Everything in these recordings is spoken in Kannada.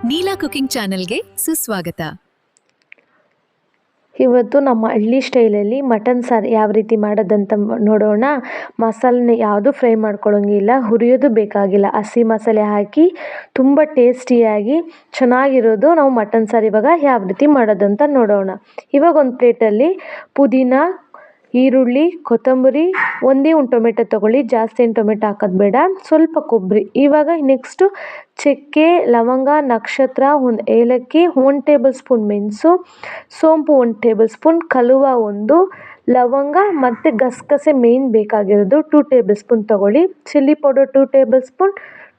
ನೀಲಾ ಕುಕಿಂಗ್ ಚಾನೆಲ್ಗೆ ಸುಸ್ವಾಗತ. ಇವತ್ತು ನಮ್ಮ ಹಳ್ಳಿ ಸ್ಟೈಲಲ್ಲಿ ಮಟನ್ ಸಾರು ಯಾವ ರೀತಿ ಮಾಡೋದಂತ ನೋಡೋಣ. ಮಸಾಲೆನ ಯಾವುದು ಫ್ರೈ ಮಾಡ್ಕೊಳ್ಳೋಂಗಿಲ್ಲ, ಹುರಿಯೋದು ಬೇಕಾಗಿಲ್ಲ. ಹಸಿ ಮಸಾಲೆ ಹಾಕಿ ತುಂಬ ಟೇಸ್ಟಿಯಾಗಿ ಚೆನ್ನಾಗಿರೋದು ನಾವು ಮಟನ್ ಸಾರು ಇವಾಗ ಯಾವ ರೀತಿ ಮಾಡೋದಂತ ನೋಡೋಣ. ಇವಾಗ ಒಂದು ಪ್ಲೇಟಲ್ಲಿ ಪುದೀನ, ಈರುಳ್ಳಿ, ಕೊತ್ತಂಬರಿ, ಒಂದೇ ಒಂದು ಟೊಮೆಟೊ ತೊಗೊಳ್ಳಿ. ಜಾಸ್ತಿ ಏನು ಟೊಮೆಟೊ ಹಾಕೋದು ಬೇಡ. ಸ್ವಲ್ಪ ಕೊಬ್ಬರಿ. ಇವಾಗ ನೆಕ್ಸ್ಟು ಚಕ್ಕೆ, ಲವಂಗ, ನಕ್ಷತ್ರ, ಒಂದು ಏಲಕ್ಕಿ, 1 ಟೇಬಲ್ ಸ್ಪೂನ್ ಮೆಣಸು, ಸೋಂಪು 1 ಟೇಬಲ್ ಸ್ಪೂನ್, ಕಲುವ 1, ಲವಂಗ ಮತ್ತು ಗಸಗಸೆ ಮೇಯ್ನ್ ಬೇಕಾಗಿರೋದು 2 ಟೇಬಲ್ ಸ್ಪೂನ್ ತೊಗೊಳ್ಳಿ. Chilli powder 2 table spoon,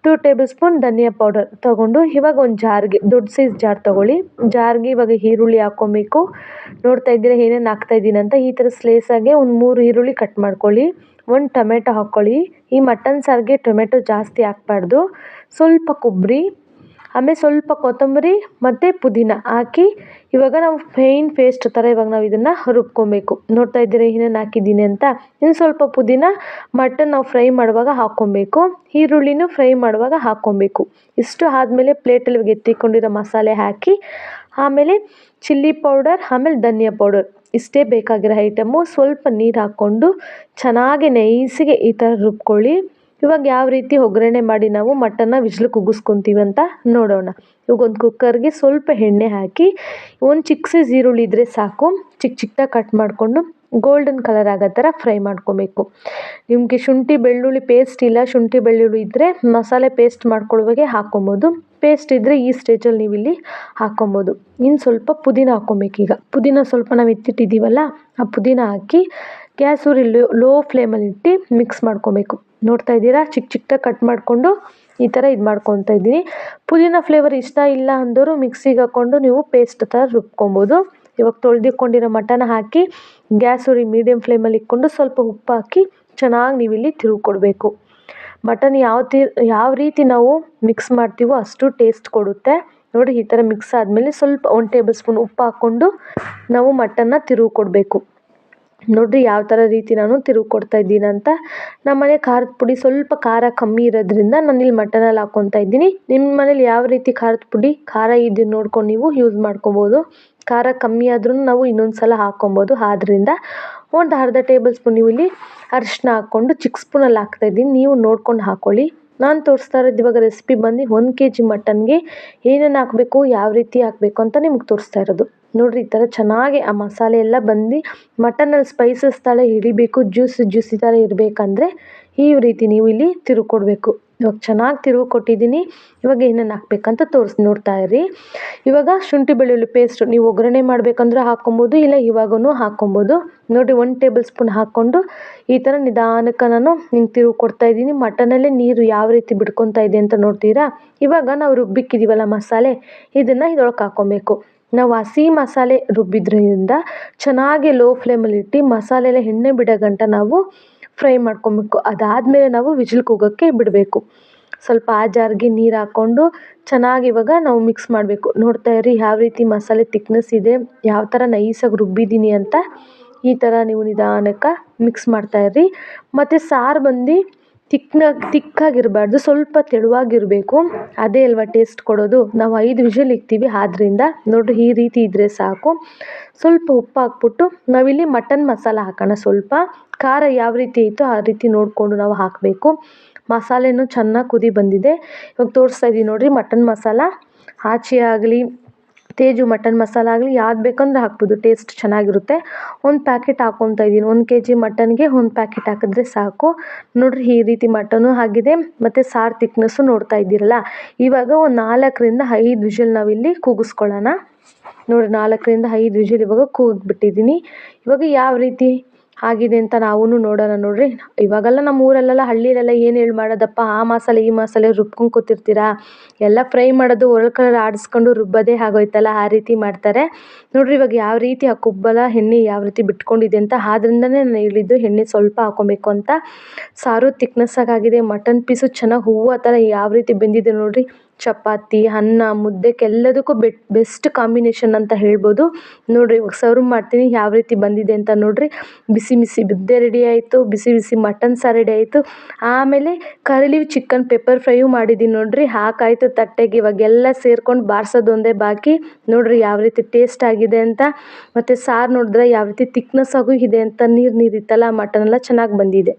2 table spoon ಧನಿಯಾ ಪೌಡರ್ ತೊಗೊಂಡು ಇವಾಗ ಒಂದು ಜಾರ್ಗೆ, ದೊಡ್ಡ ಸೈಜ್ ಜಾರ್ ತೊಗೊಳ್ಳಿ. ಜಾರ್ಗೆ ಇವಾಗ ಈರುಳ್ಳಿ ಹಾಕ್ಕೊಬೇಕು. ನೋಡ್ತಾ ಇದ್ದೀರಾ ಏನೇನು ಹಾಕ್ತಾಯಿದ್ದೀನಿ ಅಂತ. ಈ ಥರ ಸ್ಲೇಸಾಗೆ ಒಂದು 3 ಈರುಳ್ಳಿ ಕಟ್ ಮಾಡ್ಕೊಳ್ಳಿ. 1 ಟೊಮೆಟೊ ಹಾಕ್ಕೊಳ್ಳಿ. ಈ ಮಟನ್ ಸಾರಿಗೆ ಟೊಮೆಟೊ ಜಾಸ್ತಿ ಹಾಕ್ಬಾರ್ದು. ಸ್ವಲ್ಪ ಕೊಬ್ಬರಿ, ಆಮೇಲೆ ಸ್ವಲ್ಪ ಕೊತ್ತಂಬರಿ ಮತ್ತು ಪುದೀನ ಹಾಕಿ ಇವಾಗ ನಾವು ಫೈನ್ ಪೇಸ್ಟ್ ಥರ ಇವಾಗ ನಾವು ಇದನ್ನು ರುಬ್ಕೊಬೇಕು. ನೋಡ್ತಾ ಇದ್ದೀರಾ ಏನೇನು ಹಾಕಿದ್ದೀನಿ ಅಂತ. ಇನ್ನು ಸ್ವಲ್ಪ ಪುದೀನ ಮಟನ್ ನಾವು ಫ್ರೈ ಮಾಡುವಾಗ ಹಾಕ್ಕೊಬೇಕು. ಈರುಳ್ಳಿನೂ ಫ್ರೈ ಮಾಡುವಾಗ ಹಾಕ್ಕೊಬೇಕು. ಇಷ್ಟು ಆದಮೇಲೆ ಪ್ಲೇಟಲ್ಲಿ ಇವಾಗ ಎತ್ತಿಕೊಂಡಿರೋ ಮಸಾಲೆ ಹಾಕಿ, ಆಮೇಲೆ ಚಿಲ್ಲಿ ಪೌಡರ್, ಆಮೇಲೆ ಧನಿಯಾ ಪೌಡರ್, ಇಷ್ಟೇ ಬೇಕಾಗಿರೋ ಐಟಮು. ಸ್ವಲ್ಪ ನೀರು ಹಾಕ್ಕೊಂಡು ಚೆನ್ನಾಗಿ ನೈಸಿಗೆ ಈ ಥರ ರುಬ್ಕೊಳ್ಳಿ. ಇವಾಗ ಯಾವ ರೀತಿ ಒಗ್ಗರಣೆ ಮಾಡಿ ನಾವು ಮಟನ್ನ ವಿಜ್ಲು ಕುಗ್ಗಿಸ್ಕೊತೀವಿ ಅಂತ ನೋಡೋಣ. ಇವಾಗ ಒಂದು ಕುಕ್ಕರ್ಗೆ ಸ್ವಲ್ಪ ಎಣ್ಣೆ ಹಾಕಿ, ಒಂದು ಚಿಕ್ಕ ಸೈಜ್ ಈರುಳ್ಳಿ ಇದ್ದರೆ ಸಾಕು, ಚಿಕ್ಕ ಚಿಕ್ಕದಾಗಿ ಕಟ್ ಮಾಡಿಕೊಂಡು ಗೋಲ್ಡನ್ ಕಲರ್ ಆಗೋ ಥರ ಫ್ರೈ ಮಾಡ್ಕೊಬೇಕು. ನಿಮಗೆ ಶುಂಠಿ ಬೆಳ್ಳುಳ್ಳಿ ಪೇಸ್ಟ್ ಇಲ್ಲ, ಶುಂಠಿ ಬೆಳ್ಳುಳ್ಳಿ ಇದ್ದರೆ ಮಸಾಲೆ ಪೇಸ್ಟ್ ಮಾಡ್ಕೊಳ್ಳುವಾಗೆ ಹಾಕ್ಕೊಬೋದು. ಪೇಸ್ಟ್ ಇದ್ದರೆ ಈ ಸ್ಟೇಜಲ್ಲಿ ನೀವು ಇಲ್ಲಿ ಹಾಕ್ಕೊಬೋದು. ಇನ್ನು ಸ್ವಲ್ಪ ಪುದೀನ ಹಾಕ್ಕೊಬೇಕು. ಈಗ ಪುದೀನ ಸ್ವಲ್ಪ ನಾವು ಎತ್ತಿಟ್ಟಿದ್ದೀವಲ್ಲ, ಆ ಪುದೀನ ಹಾಕಿ ಗ್ಯಾಸ್ ಉರಿ ಲೋ ಫ್ಲೇಮಲ್ಲಿ ಇಟ್ಟು ಮಿಕ್ಸ್ ಮಾಡ್ಕೊಬೇಕು. ನೋಡ್ತಾ ಇದ್ದೀರಾ, ಚಿಕ್ಕ ಚಿಕ್ಕದಾಗಿ ಕಟ್ ಮಾಡಿಕೊಂಡು ಈ ಥರ ಇದು ಮಾಡ್ಕೊತಾ ಇದ್ದೀನಿ. ಪುದೀನ ಫ್ಲೇವರ್ ಇಷ್ಟ ಇಲ್ಲ ಅಂದವರು ಮಿಕ್ಸಿಗೆ ಹಾಕ್ಕೊಂಡು ನೀವು ಪೇಸ್ಟ್ ಥರ ರುಬ್ಕೊಬೋದು. ಇವಾಗ ತೊಳೆದಿಟ್ಕೊಂಡಿರೋ ಮಟನ್ ಹಾಕಿ ಗ್ಯಾಸ್ ಉರಿ ಮೀಡಿಯಮ್ ಫ್ಲೇಮಲ್ಲಿ ಇಟ್ಕೊಂಡು ಸ್ವಲ್ಪ ಉಪ್ಪು ಹಾಕಿ ಚೆನ್ನಾಗಿ ನೀವು ಇಲ್ಲಿ ತಿರುಗಿಕೊಡ್ಬೇಕು. ಮಟನ್ ಯಾವ ರೀತಿ ನಾವು ಮಿಕ್ಸ್ ಮಾಡ್ತೀವೋ ಅಷ್ಟು ಟೇಸ್ಟ್ ಕೊಡುತ್ತೆ. ನೋಡಿ, ಈ ಥರ ಮಿಕ್ಸ್ ಆದಮೇಲೆ ಸ್ವಲ್ಪ 1 ಟೇಬಲ್ ಸ್ಪೂನ್ ಉಪ್ಪು ಹಾಕ್ಕೊಂಡು ನಾವು ಮಟನ್ನ ತಿರುಗಿಕೊಡ್ಬೇಕು. ನೋಡಿರಿ ಯಾವ ಥರ ರೀತಿ ನಾನು ತಿರುಗಿ ಕೊಡ್ತಾ ಇದ್ದೀನಿ ಅಂತ. ನಮ್ಮನೆ ಖಾರದ ಪುಡಿ ಸ್ವಲ್ಪ ಖಾರ ಕಮ್ಮಿ ಇರೋದ್ರಿಂದ ನಾನು ಇಲ್ಲಿ ಮಟನಲ್ಲಿ ಹಾಕ್ಕೊತಾ ಇದ್ದೀನಿ. ನಿಮ್ಮ ಮನೇಲಿ ಯಾವ ರೀತಿ ಖಾರದ ಪುಡಿ ಖಾರ ಇದು ನೋಡ್ಕೊಂಡು ನೀವು ಯೂಸ್ ಮಾಡ್ಕೊಬೋದು. ಖಾರ ಕಮ್ಮಿ ಆದ್ರೂ ನಾವು ಇನ್ನೊಂದು ಸಲ ಹಾಕ್ಕೊಬೋದು. ಆದ್ದರಿಂದ ಒಂದು ಅರ್ಧ ಟೇಬಲ್ ಸ್ಪೂನ್ ನೀವು ಇಲ್ಲಿ ಅರಿಶಿನ ಹಾಕ್ಕೊಂಡು ಚಿಕ್ಕ ಸ್ಪೂನಲ್ಲಿ ಹಾಕ್ತಾಯಿದ್ದೀನಿ. ನೀವು ನೋಡ್ಕೊಂಡು ಹಾಕ್ಕೊಳ್ಳಿ. ನಾನು ತೋರಿಸ್ತಾ ಇರೋದು ಇವಾಗ ರೆಸಿಪಿ ಬಂದು 1 kg ಮಟನ್ಗೆ ಏನೇನು ಹಾಕಬೇಕು, ಯಾವ ರೀತಿ ಹಾಕಬೇಕು ಅಂತ ನಿಮ್ಗೆ ತೋರಿಸ್ತಾ ಇರೋದು. ನೋಡಿರಿ, ಈ ಥರ ಚೆನ್ನಾಗಿ ಆ ಮಸಾಲೆ ಎಲ್ಲ ಬಂದು ಮಟನಲ್ಲಿ ಸ್ಪೈಸಸ್ ಥರ ಹಿಡಿಬೇಕು, ಜ್ಯೂಸಿ ಥರ ಇರಬೇಕಂದ್ರೆ ಈ ರೀತಿ ನೀವು ಇಲ್ಲಿ ತಿರುಗಿಕೊಡ್ಬೇಕು. ಇವಾಗ ಚೆನ್ನಾಗಿ ತಿರುಗಿ ಕೊಟ್ಟಿದ್ದೀನಿ. ಇವಾಗ ಏನೇನು ಹಾಕ್ಬೇಕಂತ ನೋಡ್ತಾ ಇರಿ. ಇವಾಗ ಶುಂಠಿ ಬೆಳ್ಳುಳ್ಳಿ ಪೇಸ್ಟ್ ನೀವು ಒಗ್ಗರಣೆ ಮಾಡಬೇಕಂದ್ರೆ ಹಾಕ್ಕೊಬೋದು, ಇಲ್ಲ ಇವಾಗೂ ಹಾಕ್ಕೊಬೋದು. ನೋಡಿ, 1 ಟೇಬಲ್ ಸ್ಪೂನ್ ಹಾಕ್ಕೊಂಡು ಈ ಥರ ನಿಧಾನಕ್ಕೆ ನಾನು ಹಿಂಗೆ ತಿರುಗಿ ಕೊಡ್ತಾ ಇದ್ದೀನಿ. ಮಟನಲ್ಲೇ ನೀರು ಯಾವ ರೀತಿ ಬಿಡ್ಕೊತಾ ಇದೆ ಅಂತ ನೋಡ್ತೀರಾ. ಇವಾಗ ನಾವು ರುಬ್ಬಿಕ್ಕಿದ್ದೀವಲ್ಲ ಮಸಾಲೆ, ಇದನ್ನು ಇದ್ರೊಳಗೆ ಹಾಕ್ಕೊಬೇಕು. ನಾವು ಹಸಿ ಮಸಾಲೆ ರುಬ್ಬಿದ್ರಿಂದ ಚೆನ್ನಾಗಿ ಲೋ ಫ್ಲೇಮಲ್ಲಿ ಇಟ್ಟು ಮಸಾಲೆ ಎಲ್ಲ ಎಣ್ಣೆ ಬಿಡೋ ಗಂಟ ನಾವು ಫ್ರೈ ಮಾಡ್ಕೊಬೇಕು. ಅದಾದಮೇಲೆ ನಾವು ವಿಜಿಲ್ ಕೂಗೋಕ್ಕೆ ಬಿಡಬೇಕು. ಸ್ವಲ್ಪ ಆ ಜಾರ್ಗೆ ನೀರು ಹಾಕ್ಕೊಂಡು ಚೆನ್ನಾಗಿ ಇವಾಗ ನಾವು ಮಿಕ್ಸ್ ಮಾಡಬೇಕು. ನೋಡ್ತಾ ಇರಿ ಯಾವ ರೀತಿ ಮಸಾಲೆ ತಿಕ್ನೆಸ್ ಇದೆ, ಯಾವ ಥರ ನೈಸಾಗಿ ರುಬ್ಬಿದ್ದೀನಿ ಅಂತ. ಈ ಥರ ನೀವು ನಿಧಾನಕ್ಕೆ ಮಿಕ್ಸ್ ಮಾಡ್ತಾಯಿರಿ. ಮತ್ತು ಸಾರು ಬಂದು ತಿಕ್ಕಾಗಿರಬಾರ್ದು, ಸ್ವಲ್ಪ ತೆಳುವಾಗಿರಬೇಕು. ಅದೇ ಅಲ್ವಾ ಟೇಸ್ಟ್ ಕೊಡೋದು. ನಾವು 5 ವಿಷಲ್ ಇಕ್ತೀವಿ, ಆದ್ದರಿಂದ ನೋಡಿರಿ ಈ ರೀತಿ ಇದ್ದರೆ ಸಾಕು. ಸ್ವಲ್ಪ ಉಪ್ಪು ಹಾಕ್ಬಿಟ್ಟು ನಾವಿಲ್ಲಿ ಮಟನ್ ಮಸಾಲ ಹಾಕೋಣ. ಸ್ವಲ್ಪ ಖಾರ ಯಾವ ರೀತಿ ಐತೋ ಆ ರೀತಿ ನೋಡಿಕೊಂಡು ನಾವು ಹಾಕಬೇಕು. ಮಸಾಲೆನೂ ಚೆನ್ನಾಗಿ ಕುದಿ ಬಂದಿದೆ. ಇವಾಗ ತೋರಿಸ್ತಾ ಇದ್ದೀನಿ ನೋಡಿರಿ, ಮಟನ್ ಮಸಾಲ ಆಚೆ ಆಗಲಿ ತೇಜು ಮಟನ್ ಮಸಾಲ ಆಗಲಿ ಯಾವ್ದು ಬೇಕಂದ್ರೆ ಹಾಕ್ಬೋದು, ಟೇಸ್ಟ್ ಚೆನ್ನಾಗಿರುತ್ತೆ. 1 ಪ್ಯಾಕೆಟ್ ಹಾಕ್ಕೊತಾ ಇದ್ದೀನಿ. 1 kg ಮಟನ್ಗೆ 1 ಪ್ಯಾಕೆಟ್ ಹಾಕಿದ್ರೆ ಸಾಕು. ನೋಡಿರಿ ಈ ರೀತಿ ಮಟನು ಆಗಿದೆ ಮತ್ತು ಸಾರು ತಿಕ್ನೆಸ್ಸು ನೋಡ್ತಾ ಇದ್ದೀರಲ್ಲ. ಇವಾಗ ಒಂದು 4ರಿಂದ 5 ವಿಷಲ್ ನಾವಿಲ್ಲಿ ಕೂಗಿಸ್ಕೊಳ್ಳೋಣ. ನೋಡಿ, 4ರಿಂದ 5 ವಿಷಲ್ ಇವಾಗ ಕೂಗಿಬಿಟ್ಟಿದ್ದೀನಿ. ಇವಾಗ ಯಾವ ರೀತಿ ಆಗಿದೆ ಅಂತ ನಾವು ನೋಡೋಣ. ನೋಡಿರಿ, ಇವಾಗೆಲ್ಲ ನಮ್ಮ ಊರಲ್ಲೆಲ್ಲ ಹಳ್ಳಿಲೆಲ್ಲ ಏನು ಹೇಳಿ ಮಾಡೋದಪ್ಪ, ಆ ಮಸಾಲೆ ಈ ಮಸಾಲೆ ರುಬ್ಕೊಂಡು ಕೂತಿರ್ತೀರಾ, ಎಲ್ಲ ಫ್ರೈ ಮಾಡೋದು ಒರಳ್ಕಲ್ಲಿ ಆಡಿಸ್ಕೊಂಡು ರುಬ್ಬೋದೇ ಆಗೋಯ್ತಲ್ಲ, ಆ ರೀತಿ ಮಾಡ್ತಾರೆ. ನೋಡಿರಿ ಇವಾಗ ಯಾವ ರೀತಿ ಆ ಕುಬ್ಬಲ ಎಣ್ಣೆ ಯಾವ ರೀತಿ ಬಿಟ್ಕೊಂಡಿದೆ ಅಂತ. ಆದ್ರಿಂದನೇ ನಾನು ಹೇಳಿದ್ದು ಎಣ್ಣೆ ಸ್ವಲ್ಪ ಹಾಕ್ಕೊಬೇಕು ಅಂತ. ಸಾರು ತಿಕ್ನೆಸ್ಸಾಗಿ ಆಗಿದೆ. ಮಟನ್ ಪೀಸು ಚೆನ್ನಾಗಿ ಹೂವು ಥರ ಯಾವ ರೀತಿ ಬೆಂದಿದೆ ನೋಡಿರಿ. ಚಪಾತಿ ಅನ್ನ ಮುದ್ದೆಗೆಲ್ಲದಕ್ಕೂ ಬೆಸ್ಟ್ ಕಾಂಬಿನೇಷನ್ ಅಂತ ಹೇಳ್ಬೋದು. ನೋಡಿರಿ ಇವಾಗ ಸರ್ವ್ ಮಾಡ್ತೀನಿ ಯಾವ ರೀತಿ ಬಂದಿದೆ ಅಂತ ನೋಡಿರಿ. ಬಿಸಿ ಬಿಸಿ ಮುದ್ದೆ ರೆಡಿ ಆಯಿತು, ಬಿಸಿ ಬಿಸಿ ಮಟನ್ ಸಾರು ರೆಡಿ ಆಯಿತು. ಆಮೇಲೆ ಕರಿ ಲೀವ್ ಚಿಕನ್ ಪೆಪ್ಪರ್ ಫ್ರೈಯೂ ಮಾಡಿದ್ದೀನಿ ನೋಡಿರಿ. ಹಾಕಾಯಿತು ತಟ್ಟೆಗೆ. ಇವಾಗೆಲ್ಲ ಸೇರ್ಕೊಂಡು ಬಾರಿಸೋದು ಒಂದೇ ಬಾಕಿ. ನೋಡಿರಿ ಯಾವ ರೀತಿ ಟೇಸ್ಟ್ ಆಗಿದೆ ಅಂತ. ಮತ್ತು ಸಾರು ನೋಡಿದ್ರೆ ಯಾವ ರೀತಿ ತಿಕ್ನೆಸ್ ಆಗೂ ಇದೆ ಅಂತ, ನೀರು ನೀರಿತ್ತಲ್ಲ ಮಟನ್ ಎಲ್ಲ ಚೆನ್ನಾಗಿ ಬಂದಿದೆ.